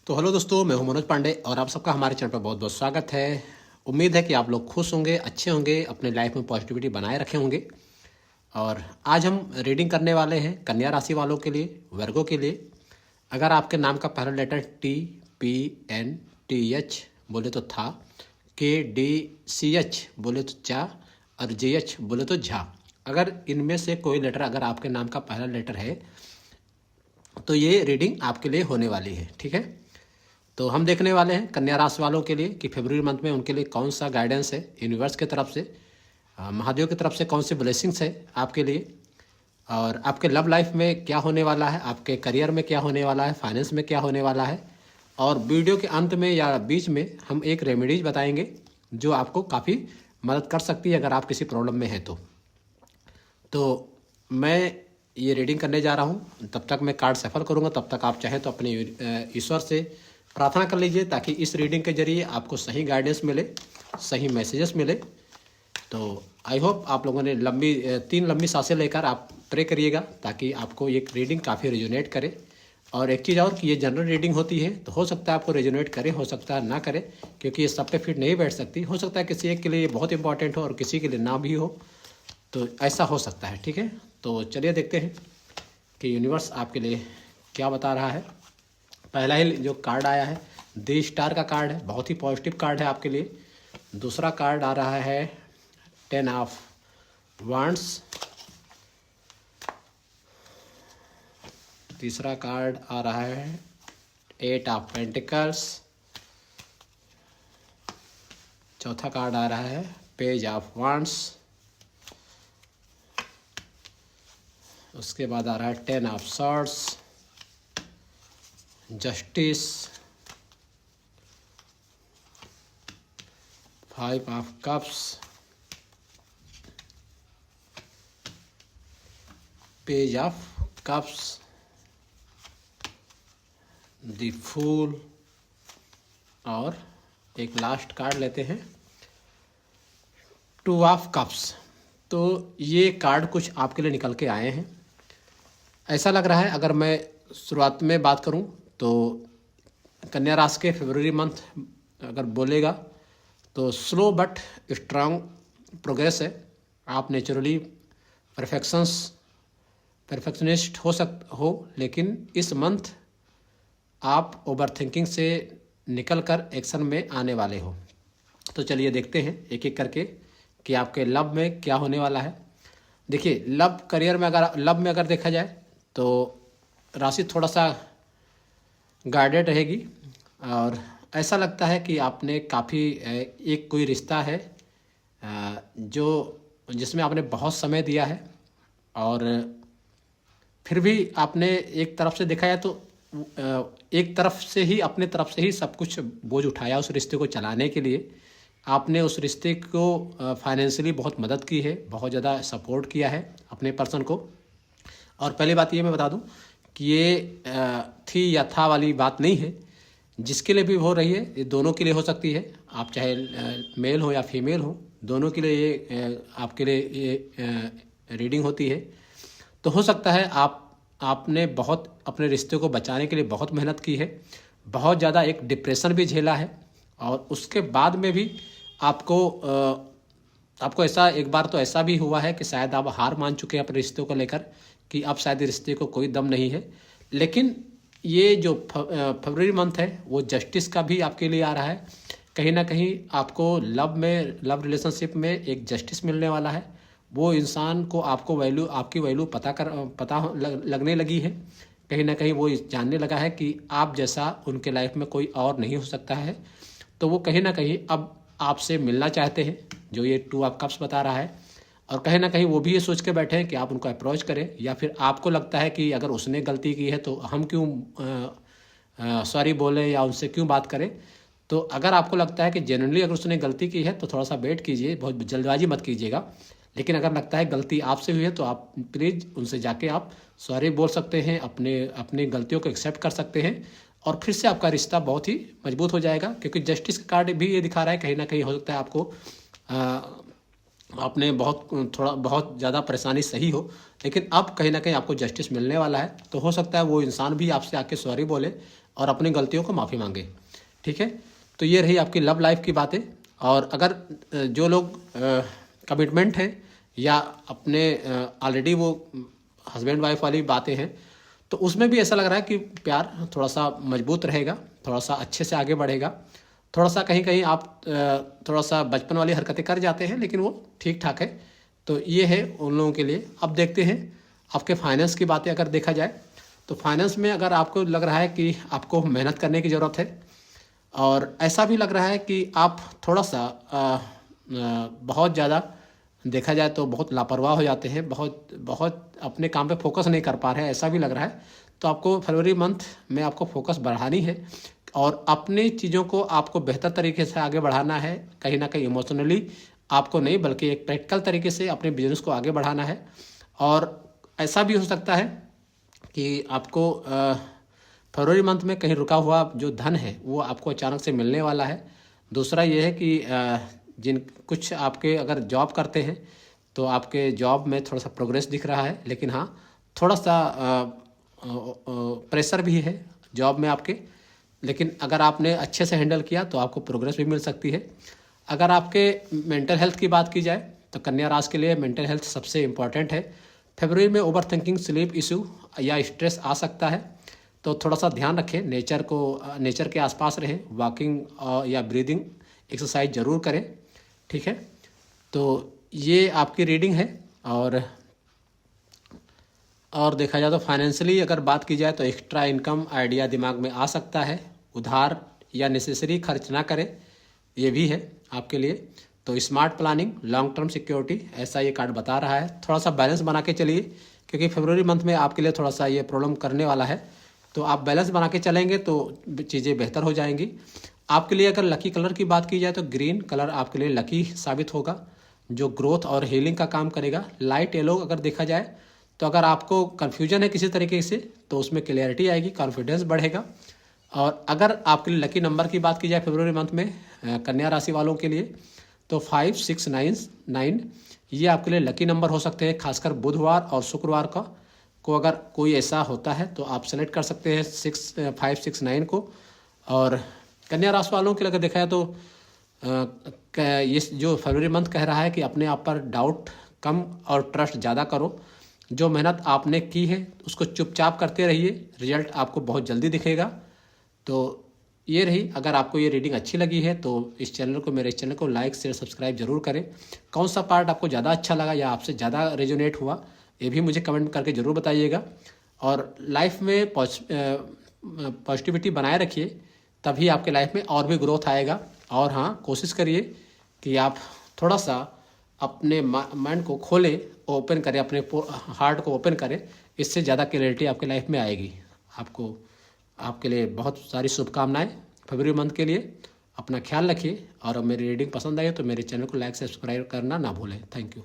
तो हेलो दोस्तों, मैं हूं मनोज पांडे और आप सबका हमारे चैनल पर बहुत बहुत स्वागत है। उम्मीद है कि आप लोग खुश होंगे, अच्छे होंगे, अपने लाइफ में पॉजिटिविटी बनाए रखे होंगे। और आज हम रीडिंग करने वाले हैं कन्या राशि वालों के लिए, वर्गों के लिए। अगर आपके नाम का पहला लेटर TPNTH बोले तो था, KDCH बोले तो चा और JH बोले तो झा। अगर इनमें से कोई लेटर अगर आपके नाम का पहला लेटर है तो ये रीडिंग आपके लिए होने वाली है। ठीक है, तो हम देखने वाले हैं कन्या राशि वालों के लिए कि फरवरी मंथ में उनके लिए कौन सा गाइडेंस है यूनिवर्स की तरफ से, महादेव की तरफ से कौन सी ब्लेसिंग्स है आपके लिए, और आपके लव लाइफ में क्या होने वाला है, आपके करियर में क्या होने वाला है, फाइनेंस में क्या होने वाला है। और वीडियो के अंत में या बीच में हम एक रेमेडीज बताएंगे जो आपको काफ़ी मदद कर सकती है अगर आप किसी प्रॉब्लम में हैं तो मैं ये रीडिंग करने जा रहा हूँ। तब तक मैं कार्ड सफल करूँगा, तब तक आप चाहें तो अपने ईश्वर से प्रार्थना कर लीजिए ताकि इस रीडिंग के जरिए आपको सही गाइडेंस मिले, सही मैसेजेस मिले। तो आई होप आप लोगों ने तीन लंबी सांसें लेकर आप प्रे करिएगा ताकि आपको ये रीडिंग काफ़ी रेजोनेट करे। और एक चीज़ और कि ये जनरल रीडिंग होती है तो हो सकता है आपको रेजोनेट करे, हो सकता है ना करे, क्योंकि ये सब पे फिट नहीं बैठ सकती। हो सकता है किसी एक के लिए ये बहुत इंपॉर्टेंट हो और किसी के लिए ना भी हो, तो ऐसा हो सकता है। ठीक है, तो चलिए देखते हैं कि यूनिवर्स आपके लिए क्या बता रहा है। पहला ही जो कार्ड आया है द स्टार का कार्ड है, बहुत ही पॉजिटिव कार्ड है आपके लिए। दूसरा कार्ड आ रहा है 10 ऑफ वांड्स। तीसरा कार्ड आ रहा है 8 ऑफ पेंटिकल्स। चौथा कार्ड आ रहा है पेज ऑफ वांड्स। उसके बाद आ रहा है 10 of swords, justice, 5 of cups, page of cups, the fool, और एक लास्ट कार्ड लेते हैं 2 ऑफ कप्स। तो ये कार्ड कुछ आपके लिए निकल के आए हैं। ऐसा लग रहा है, अगर मैं शुरुआत में बात करूं तो कन्या राशि के फरवरी मंथ अगर बोलेगा तो स्लो बट स्ट्रांग प्रोग्रेस है। आप नेचुरली परफेक्शनिस्ट हो, लेकिन इस मंथ आप ओवर थिंकिंग से निकलकर एक्शन में आने वाले हो। तो चलिए देखते हैं एक एक करके कि आपके लव में क्या होने वाला है। देखिए, लव में अगर देखा जाए तो राशि थोड़ा सा गाइडेड रहेगी और ऐसा लगता है कि आपने काफ़ी एक कोई रिश्ता है जो जिसमें आपने बहुत समय दिया है और फिर भी आपने एक तरफ से देखा जाए तो एक तरफ से ही अपने तरफ से ही सब कुछ बोझ उठाया उस रिश्ते को चलाने के लिए। आपने उस रिश्ते को फाइनेंशियली बहुत मदद की है, बहुत ज़्यादा सपोर्ट किया है अपने पर्सन को। और पहली बात ये मैं बता दूं कि ये थी या था वाली बात नहीं है, जिसके लिए भी हो रही है ये दोनों के लिए हो सकती है। आप चाहे मेल हो या फीमेल हो, दोनों के लिए ये आपके लिए ये रीडिंग होती है। तो हो सकता है आपने बहुत अपने रिश्ते को बचाने के लिए बहुत मेहनत की है, बहुत ज़्यादा एक डिप्रेशन भी झेला है, और उसके बाद में भी आपको ऐसा एक बार तो ऐसा भी हुआ है कि शायद आप हार मान चुके हैं अपने रिश्तों को लेकर कि अब शायद रिश्ते को कोई दम नहीं है। लेकिन ये जो फरवरी मंथ है वो जस्टिस का भी आपके लिए आ रहा है। कहीं ना कहीं आपको लव रिलेशनशिप में एक जस्टिस मिलने वाला है। वो इंसान को आपकी वैल्यू पता लगने लगी है। कहीं ना कहीं वो जानने लगा है कि आप जैसा उनके लाइफ में कोई और नहीं हो सकता है। तो वो कहीं ना कहीं अब आपसे मिलना चाहते हैं, जो ये 2 ऑफ कप्स बता रहा है। और कहीं ना कहीं वो भी ये सोच के बैठे हैं कि आप उनको अप्रोच करें, या फिर आपको लगता है कि अगर उसने गलती की है तो हम क्यों सॉरी बोलें या उनसे क्यों बात करें। तो अगर आपको लगता है कि जेन्युइनली अगर उसने गलती की है तो थोड़ा सा वेट कीजिए, बहुत जल्दबाजी मत कीजिएगा। लेकिन अगर लगता है गलती आपसे हुई है तो आप प्लीज़ उनसे जाके आप सॉरी बोल सकते हैं, अपनी गलतियों को एक्सेप्ट कर सकते हैं, और फिर से आपका रिश्ता बहुत ही मजबूत हो जाएगा। क्योंकि जस्टिस का कार्ड भी ये दिखा रहा है कहीं ना कहीं हो सकता है आपको आपने बहुत ज़्यादा परेशानी सही हो, लेकिन अब कहीं ना कहीं आपको जस्टिस मिलने वाला है। तो हो सकता है वो इंसान भी आपसे आके सॉरी बोले और अपनी गलतियों को माफ़ी मांगे। ठीक है, तो ये रही आपकी लव लाइफ की बातें। और अगर जो लोग कमिटमेंट है या अपने ऑलरेडी वो हस्बैंड वाइफ वाली बातें हैं, तो उसमें भी ऐसा लग रहा है कि प्यार थोड़ा सा मजबूत रहेगा, थोड़ा सा अच्छे से आगे बढ़ेगा। थोड़ा सा कहीं कहीं आप थोड़ा सा बचपन वाली हरकतें कर जाते हैं, लेकिन वो ठीक ठाक है। तो ये है उन लोगों के लिए। अब देखते हैं आपके फाइनेंस की बातें अगर देखा जाए, तो फाइनेंस में अगर आपको लग रहा है कि आपको मेहनत करने की ज़रूरत है, और ऐसा भी लग रहा है कि आप थोड़ा सा बहुत ज़्यादा देखा जाए तो बहुत लापरवाह हो जाते हैं, बहुत अपने काम पे फोकस नहीं कर पा रहे हैं, ऐसा भी लग रहा है। तो आपको फरवरी मंथ में आपको फोकस बढ़ानी है और अपनी चीज़ों को आपको बेहतर तरीके से आगे बढ़ाना है। कहीं ना कहीं इमोशनली आपको नहीं, बल्कि एक प्रैक्टिकल तरीके से अपने बिजनेस को आगे बढ़ाना है। और ऐसा भी हो सकता है कि आपको फरवरी मंथ में कहीं रुका हुआ जो धन है वो आपको अचानक से मिलने वाला है। दूसरा ये है कि जिन कुछ आपके अगर जॉब करते हैं तो आपके जॉब में थोड़ा सा प्रोग्रेस दिख रहा है, लेकिन हाँ थोड़ा सा प्रेशर भी है जॉब में आपके। लेकिन अगर आपने अच्छे से हैंडल किया तो आपको प्रोग्रेस भी मिल सकती है। अगर आपके मेंटल हेल्थ की बात की जाए तो कन्या राशि के लिए मेंटल हेल्थ सबसे इम्पॉर्टेंट है। फरवरी में ओवर थिंकिंग, स्लीप इशू या स्ट्रेस आ सकता है, तो थोड़ा सा ध्यान रखें। नेचर के आसपास रहें, वॉकिंग या ब्रीदिंग एक्सरसाइज ज़रूर करें। ठीक है, तो ये आपकी रीडिंग है। और देखा जाए तो फाइनेंशियली अगर बात की जाए तो एक्स्ट्रा इनकम आइडिया दिमाग में आ सकता है। उधार या नेसेसरी खर्च ना करें, ये भी है आपके लिए। तो smart planning, long term security, ऐसा ये कार्ड बता रहा है। थोड़ा सा बैलेंस बना के चलिए, क्योंकि फरवरी मंथ में आपके लिए थोड़ा सा ये प्रॉब्लम करने वाला है। तो आप बैलेंस बना के चलेंगे तो चीज़ें बेहतर हो जाएंगी आपके लिए। अगर लकी कलर की बात की जाए तो ग्रीन कलर आपके लिए लकी साबित होगा, जो ग्रोथ और हीलिंग का काम करेगा। लाइट येलो अगर देखा जाए तो अगर आपको कन्फ्यूजन है किसी तरीके से तो उसमें क्लियरिटी आएगी, कॉन्फिडेंस बढ़ेगा। और अगर आपके लिए लकी नंबर की बात की जाए फरवरी मंथ में कन्या राशि वालों के लिए, तो 5, 6, 9 ये आपके लिए लकी नंबर हो सकते हैं। खासकर बुधवार और शुक्रवार को अगर कोई ऐसा होता है तो आप सेलेक्ट कर सकते हैं 5, 6, 9 को। और कन्या राशि वालों के लिए अगर देखा जाए तो ये जो फरवरी मंथ कह रहा है कि अपने आप पर डाउट कम और ट्रस्ट ज़्यादा करो। जो मेहनत आपने की है उसको चुपचाप करते रहिए, रिजल्ट आपको बहुत जल्दी दिखेगा। तो ये रही। अगर आपको ये रीडिंग अच्छी लगी है तो मेरे इस चैनल को लाइक, शेयर, सब्सक्राइब जरूर करें। कौन सा पार्ट आपको ज़्यादा अच्छा लगा या आपसे ज़्यादा रेजोनेट हुआ, ये भी मुझे कमेंट करके ज़रूर बताइएगा। और लाइफ में पॉजिटिविटी बनाए रखिए, तभी आपके लाइफ में और भी ग्रोथ आएगा। और हाँ, कोशिश करिए कि आप थोड़ा सा अपने माइंड को खोलें, ओपन करें, अपने हार्ट को ओपन करें। इससे ज़्यादा क्लैरिटी आपके लाइफ में आएगी। आपके लिए बहुत सारी शुभकामनाएं फरवरी मंथ के लिए। अपना ख्याल रखिए। और मेरी रीडिंग पसंद आई तो मेरे चैनल को लाइक, सब्सक्राइब करना ना भूलें। Thank you.